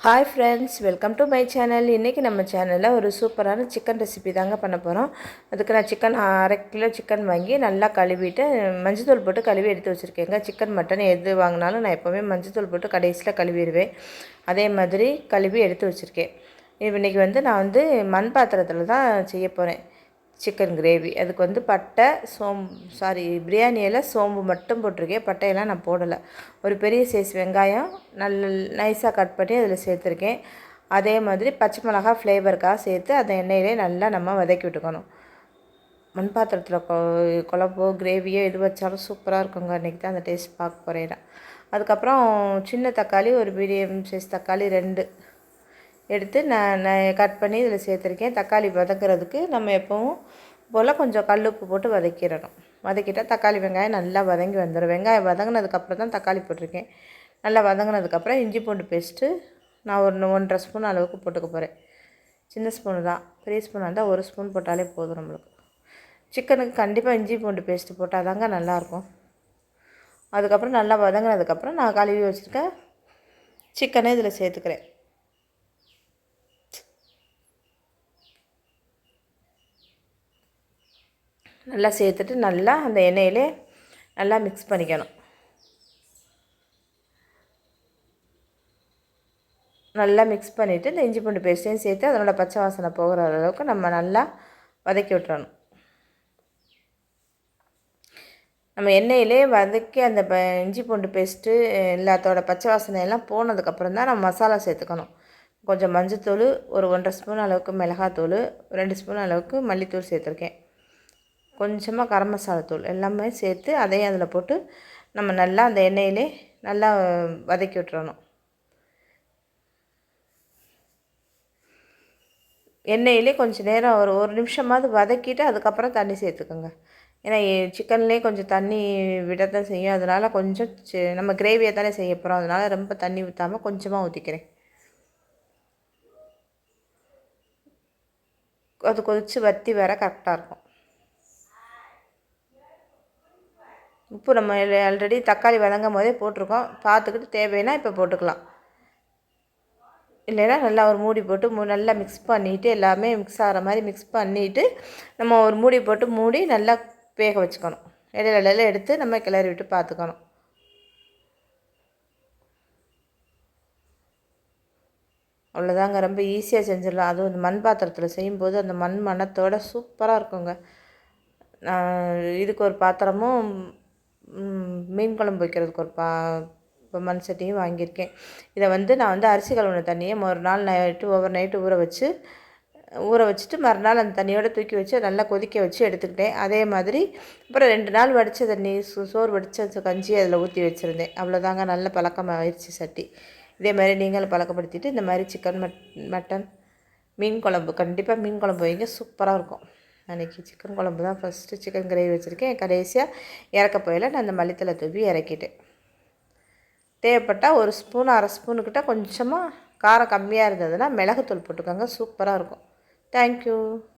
Hi friends, welcome to my channel. இன்றைக்கி நம்ம சேனலில் ஒரு சூப்பரான சிக்கன் ரெசிபி தாங்க பண்ண போகிறோம். அதுக்கு நான் சிக்கன் 1/2 கிலோ சிக்கன் வாங்கி நல்லா கழுவிட்டு மஞ்சத்தூள் போட்டு கழுவி எடுத்து வச்சுருக்கேங்க. சிக்கன் மட்டன் எது வாங்கினாலும் நான் எப்போவுமே மஞ்சத்தூள் போட்டு கடைசியில் கழுவிடுவேன். அதே மாதிரி கழுவி எடுத்து வச்சுருக்கேன். இன்றைக்கி நான் மண் பாத்திரத்தில் தான் செய்ய போகிறேன் சிக்கன் கிரேவி. அதுக்கு பட்டை பிரியாணியில் சோம்பு மட்டும் போட்டிருக்கேன். பட்டையெல்லாம் நான் போடலை. ஒரு பெரிய சைஸ் வெங்காயம் நல்ல நைஸாக கட் பண்ணி அதில் சேர்த்துருக்கேன். அதே மாதிரி பச்சை மிளகாய் ஃப்ளேவருக்காக சேர்த்து அந்த எண்ணெயிலே நல்லா நம்ம வதக்கி விட்டுக்கணும். மண் பாத்திரத்தில் குழம்போ கிரேவியோ எது வச்சாலும் சூப்பராக இருக்குங்க. அன்றைக்கி தான் அந்த டேஸ்ட் பார்க்க போகிறேன். அதுக்கப்புறம் சின்ன தக்காளி, ஒரு மீடியம் சைஸ் தக்காளி 2 எடுத்து நான் கட் பண்ணி இதில் சேர்த்துருக்கேன். தக்காளி வதக்கிறதுக்கு நம்ம எப்பவும் போல் கொஞ்சம் கல்லுப்பு போட்டு வதக்கிடணும். வதக்கிட்டால் தக்காளி வெங்காயம் நல்லா வதங்கி வந்துடும். வெங்காயம் வதங்கினதுக்கப்புறம் தான் தக்காளி போட்டிருக்கேன். நல்லா வதங்கினதுக்கப்புறம் இஞ்சி பூண்டு பேஸ்ட்டு நான் ஒரு 1.5 ஸ்பூன் அளவுக்கு போட்டுக்க போகிறேன். சின்ன ஸ்பூனு தான், பெரிய ஸ்பூனாக இருந்தால் 1 ஸ்பூன் போட்டாலே போதும். நம்மளுக்கு சிக்கனுக்கு கண்டிப்பாக இஞ்சி பூண்டு பேஸ்ட்டு போட்டால் தாங்க நல்லாயிருக்கும். அதுக்கப்புறம் நல்லா வதங்கினதுக்கப்புறம் நான் கழுவி வச்சுருக்கேன் சிக்கனை இதில் சேர்த்துக்கிறேன். நல்லா சேர்த்துட்டு நல்லா அந்த எண்ணெயிலே நல்லா மிக்ஸ் பண்ணிக்கணும். நல்லா மிக்ஸ் பண்ணிவிட்டு இந்த இஞ்சி பூண்டு பேஸ்ட்டையும் சேர்த்து அதனோட பச்சை வாசனை போகிற அளவுக்கு நம்ம நல்லா வதக்கி விட்டுறணும். நம்ம எண்ணெயிலே வதக்கி அந்த இஞ்சி பூண்டு பேஸ்ட்டு எல்லாத்தோட பச்சை வாசனை எல்லாம் போனதுக்கப்புறம் தான் நம்ம மசாலா சேர்த்துக்கணும். கொஞ்சம் மஞ்சத்தூள், ஒரு 1.5 ஸ்பூன் அளவுக்கு மிளகாத்தூள், 2 ஸ்பூன் அளவுக்கு மல்லித்தூள் சேர்த்துருக்கேன். கொஞ்சமாக கரம் மசாலா தூள் எல்லாமே சேர்த்து அதையும் அதில் போட்டு நம்ம நல்லா அந்த எண்ணெயிலே நல்லா வதக்கி விட்டுறணும். எண்ணெயிலே கொஞ்சம் நேரம் ஒரு நிமிஷமாவது வதக்கிட்டு அதுக்கப்புறம் தண்ணி சேர்த்துக்கோங்க. ஏன்னா சிக்கன்லேயே கொஞ்சம் தண்ணி விட தான் செய்யும். அதனால் கொஞ்சம் நம்ம கிரேவியை தானே செய்ய போகிறோம். அதனால் ரொம்ப தண்ணி ஊற்றாமல் கொஞ்சமாக ஊற்றிக்கிறேன். அது கொதித்து வற்றி வர கரெக்டாக இருக்கும். உப்பு நம்ம ஆல்ரெடி தக்காளி வதங்கும் போதே போட்டிருக்கோம். பார்த்துக்கிட்டு தேவைன்னா இப்போ போட்டுக்கலாம். இல்லைன்னா நல்லா ஒரு மூடி போட்டு நல்லா மிக்ஸ் பண்ணிவிட்டு எல்லாமே மிக்ஸ் ஆகிற மாதிரி மிக்ஸ் பண்ணிவிட்டு நம்ம ஒரு மூடி போட்டு மூடி நல்லா வேக வச்சுக்கணும். இடையில எடுத்து நம்ம கிளறி விட்டு பார்த்துக்கணும். அவ்வளோதாங்க, ரொம்ப ஈஸியாக செஞ்சிடலாம். அதுவும் இந்த மண் பாத்திரத்தில் செய்யும்போது அந்த மண் மணத்தோடு சூப்பராக இருக்குங்க. இதுக்கு ஒரு பாத்திரமும் மீன் குழம்பு வைக்கிறதுக்கு ஒரு இப்போ மண் சட்டியும் வாங்கியிருக்கேன். இதை நான் அரிசி கழுவுன தண்ணியை ஒரு நாள் ஓவர் நைட்டு ஊற வச்சுட்டு மறுநாள் அந்த தண்ணியோடு தூக்கி வச்சு நல்லா கொதிக்க வச்சு எடுத்துக்கிட்டேன். அதே மாதிரி அப்புறம் 2 நாள் வடித்த தண்ணி சோறு வடித்த கஞ்சி அதில் ஊற்றி வச்சுருந்தேன். அவ்வளோதாங்க, நல்ல பழக்கமாகிடுச்சு சட்டி. இதே மாதிரி நீங்களும் பழக்கப்படுத்திட்டு இந்த மாதிரி சிக்கன் மட்டன் மீன் குழம்பு கண்டிப்பாக மீன் குழம்பு வைங்க, சூப்பராக இருக்கும். அன்றைக்கி சிக்கன் குழம்பு தான் ஃபஸ்ட்டு சிக்கன் கிரேவி வச்சுருக்கேன். கடைசியாக இறக்க போயில நான் அந்த மல்லித்தலை தூவி இறக்கிட்டேன். தேவைப்பட்டால் 1 ஸ்பூன் 1/2 ஸ்பூனுக்கிட்ட கொஞ்சமாக காரம் கம்மியாக இருந்ததுன்னா மிளகுத்தூள் போட்டுக்கோங்க, சூப்பராக இருக்கும். தேங்க்யூ.